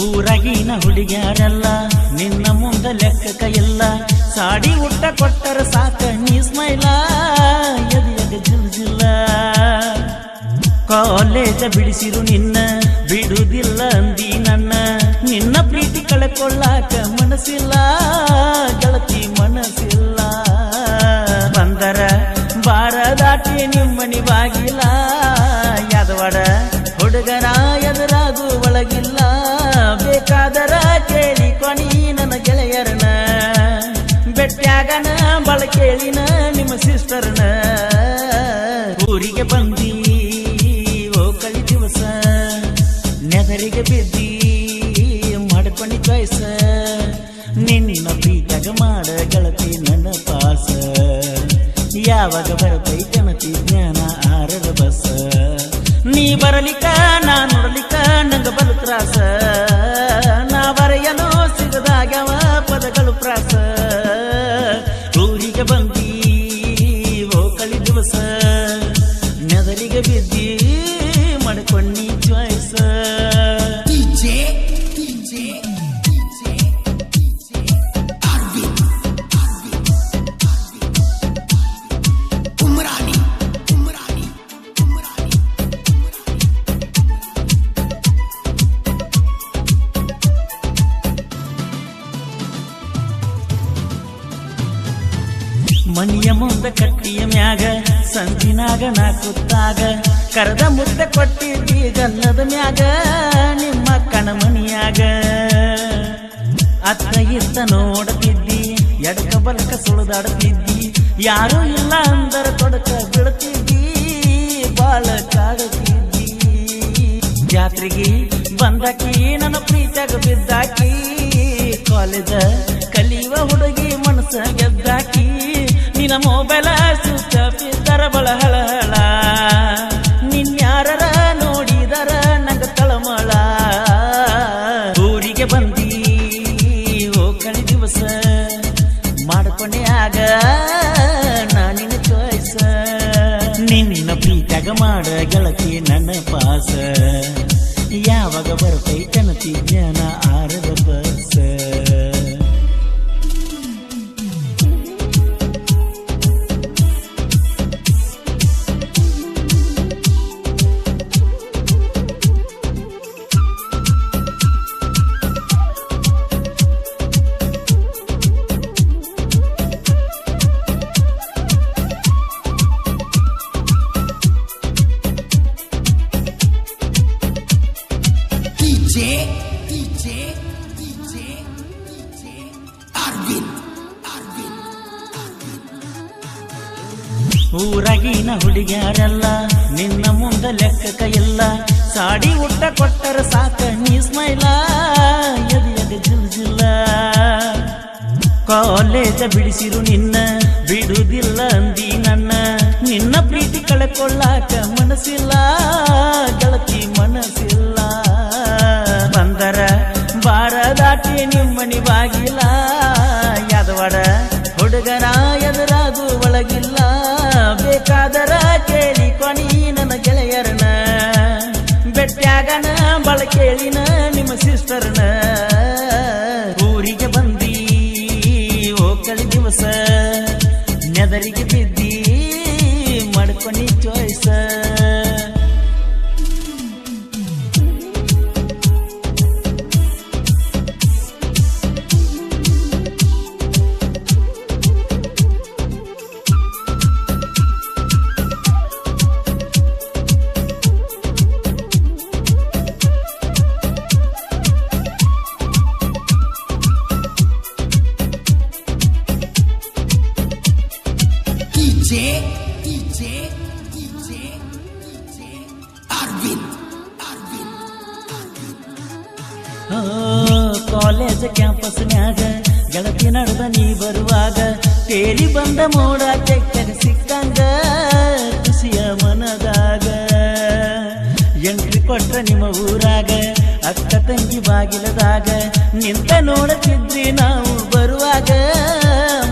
ಊರಾಗಿನ ಹುಡುಗ್ಯಾರೆಲ್ಲ ನಿನ್ನ ಮುಂದ ಲೆಕ್ಕಕ ಇಲ್ಲ. ಸಾಡಿ ಊಟ ಕೊಟ್ಟರ ಸಾಕ ನೀ ಸ್ಮೈಲ ಎದೆಯದ ಜಿಲ್ಜಿಲ್ಲ. ಕಾಲೇಜ ಬಿಡಿಸಿರು ನಿನ್ನ ಬಿಡುವುದಿಲ್ಲ ಅಂದಿ ನನ್ನ. ನಿನ್ನ ಪ್ರೀತಿ ಕಳ್ಕೊಳ್ಳಾಕ ಮನಸ್ಸಿಲ್ಲ ಗೆಳತಿ ಮನಸ್ಸಿಲ್ಲ. ಬಂದರ ಬಾರ ದಾಟಿ ನಿಮ್ಮನಿ ಬಾಗಿಲ. ಯಾದವಾಡ ಹುಡುಗರ ಎದುರಾದು ಒಳಗಿಲ್ಲ. ಬೇಕಾದರ ಕೇಳಿ ಕೊನಿ ನನ್ನ ಗೆಳೆಯರನ. ಬೆಟ್ಟ್ಯಾಗನ ಬಳ ಕೇಳಿನ ನಿಮ್ಮ ಸಿಸ್ಟರ್ನ. ಊರಿಗೆ ಬಂದಿ ಓ ಕಳಿ ದಿವಸ ನೆದರಿಗೆ ಬಿದ್ದಿ ಮಾಡ್ಕೊಂಡಿ ಚಾಯ್ಸ. ನಿನ್ನ ಪ್ರೀತಗ ಮಾಡ ಗೆಳತಿ ನನ್ನ ಪಾಸ. ಯಾವಾಗ ಬರತೈ ಗಣತಿ ಜ್ಞಾನ ಆರದ ಬಸ. ನೀ ಬರಲಿಕ್ಕ ನಾ ನೋಡಲಿಕ್ಕ ನಂಗ ಬಲು ತ್ರಾಸ. ನಾ ಬರೆಯಲು ಸಿಗದಾಗ್ಯವ ಪದಗಳು ಪ್ರಾಸ. ಊರಿಗೆ ಬಂದಿ ಓ ಕಳಿ ದಿವಸ ನೆದರಿಗೆ ಬಿದ್ದಿ ಮಾಡ್ಕೊಂಡಿ ಚಾಯ್ಸ. ಮನಿಯ ಮುಂದ ಕಟ್ಟಿಯ ಮ್ಯಾಗ ಸಂಜಿನಾಗ ನಾ ಕುತ್ತಾಗ ಕರದ ಮುದ್ದೆ ಕೊಟ್ಟಿದ್ದಿ ಗಲ್ಲದ ಮ್ಯಾಗ ನಿಮ್ಮ ಕಣಮನಿಯಾಗ. ಅತ್ತ ಇತ್ತ ನೋಡತಿದ್ದಿ ಎಡಕ ಬಲಕ ಸುಳಿದಾಡ್ತಿದ್ದಿ. ಯಾರು ಇಲ್ಲ ಅಂದರ ತೊಡಕ ಬೀಳ್ತಿದ್ದಿ ಬಾಳ ಕಾಡುತ್ತಿದ್ದಿ. ಜಾತ್ರೆಗೆ ಬಂದಾಕಿ ನನ್ನ ಪ್ರೀತಿಯಾಗ ಬಿದ್ದಾಕಿ. ಕಾಲೇಜ ಕಲಿಯುವ ಹುಡುಗಿ ಮನಸ್ಸ ಗೆದ್ದಾಕಿ. ನಿನ್ನ ಮೊಬೈಲ ಸುತ್ತಪಿದ್ದರ ಬಳ ಹಳಹಳ. ನಿನ್ಯಾರ ನೋಡಿದರ ನಂಗ ತಳಮಳ. ಊರಿಗೆ ಬಂದಿ ಓ ಕಳಿ ದಿವಸ ಮಾಡ್ಕೊಂಡೆ ಆಗ ನಾನಿನ ಚಾಯ್ಸ. ನಿನ್ನ ಪ್ರೀತಿಯಾಗ ಮಾಡ ಗೆಳತಿ ನನ್ನ ಪಾಸ. ಯಾವಾಗ ಬರ್ತೈ ಕನತಿ ಜ್ಞಾನ ಆರದ ಬಸ. ಊರಾಗಿನ ಹುಡುಗ್ಯಾರೆಲ್ಲ ನಿನ್ನ ಮುಂದ ಲೆಕ್ಕಕ ಇಲ್ಲ. ಸಾಡಿ ಊಟ ಕೊಟ್ಟರ ಸಾಕ ನೀ ಸ್ಮೈಲ ಎದೆಯದ ಜಿಲ್ಜಿಲ್ಲ. ಕಾಲೇಜ ಬಿಡಿಸಿರು ನಿನ್ನ ಬಿಡುವುದಿಲ್ಲ ಅಂದಿ ನನ್ನ. ನಿನ್ನ ಪ್ರೀತಿ ಕಳ್ಕೊಳ್ಳಾಕ ಮನಸ್ಸಿಲ್ಲ ಗೆಳತಿ ಮನಸ್ಸಿಲ್ಲ. ಬಂದರ ಬಾರ ದಾಟಿ ನಿಮ್ಮನಿ ಬಾಗಿಲ. ಯಾದವಾಡ ಹುಡುಗರ ಎದುರಾದು ಒಳಗಿಲ್ಲ. ಬೇಕಾದರ ಕೇಳಿ ಕೊನಿ ನನ್ನ ಗೆಳೆಯರನ. ಬೆಟ್ಟ್ಯಾಗನ ಬಳ ಕೇಳಿನ ನಿಮ್ಮ ಸಿಸ್ಟರ್ನ. ಊರಿಗೆ ಬಂದಿ ಓ ಕಳಿ ದಿವಸ ನೆದರಿಗೆ ಬಿದ್ದಿ ಮಾಡ್ಕೊಂಡಿ ಚಾಯ್ಸ. ಕಾಲೇಜ್ ಕ್ಯಾಂಪಸ್ನ್ಯಾಗ ಗೆಳತಿ ನಡೆದ ನೀ ಬರುವಾಗ. ತೇಲಿ ಬಂದ ಮೋಡ ಕೆಕ್ಕರೆ ಸಿಕ್ಕಂಗ ಖುಷಿಯ ಮನದಾಗ. ಎಂಟ್ರಿ ಕೊಟ್ರ ನಿಮ್ಮ ಊರಾಗ ಅಕ್ಕ ತಂಗಿ ಬಾಗಿಲದಾಗ. ನಿಂತ ನೋಡುತ್ತಿದ್ವಿ ನಾವು ಬರುವಾಗ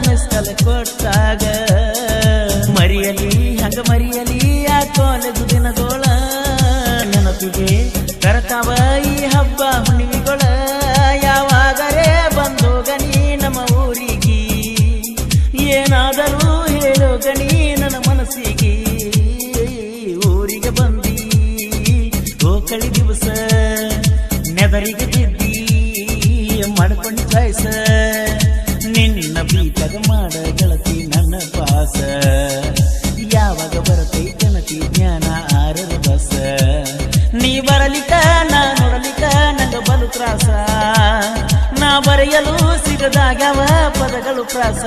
ಮಿಸ್ಕಲ್ ಕೊಟ್ಟಾಗ. ಮರಿಯಲಿ ಹಂಗ ಮರಿಯಲಿ ಆ ಕಾಲೇಜು ದಿನದೋಳ. ನೆನಪಿಗೆ ಕರತಾವ ಈ ಹಬ್ಬ ಹುಣ್ಣಿಮೆಗಳ. ಎದರಿಗೆ ಬಿದ್ದಿ ಮಾಡ್ಕೊಂಡ್ ಚಾಯ್ಸ ನಿನ್ನ ಬೀಟದ ಮಾಡ ಗೆಳತಿ ನನ್ನ ಪಾಸ ಯಾವಾಗ ಬರತೈ ಜನತಿ ಜ್ಞಾನ ಆರರ ಬಸ ನೀ ಬರಲಿಕ ನಾ ನೋಡಲಿಕ ನಂಗ ಬಲು ತ್ರಾಸ ನಾ ಬರೆಯಲು ಸಿಗದಾಗ್ಯಾವ ಪದಗಳು ಪ್ರಾಸ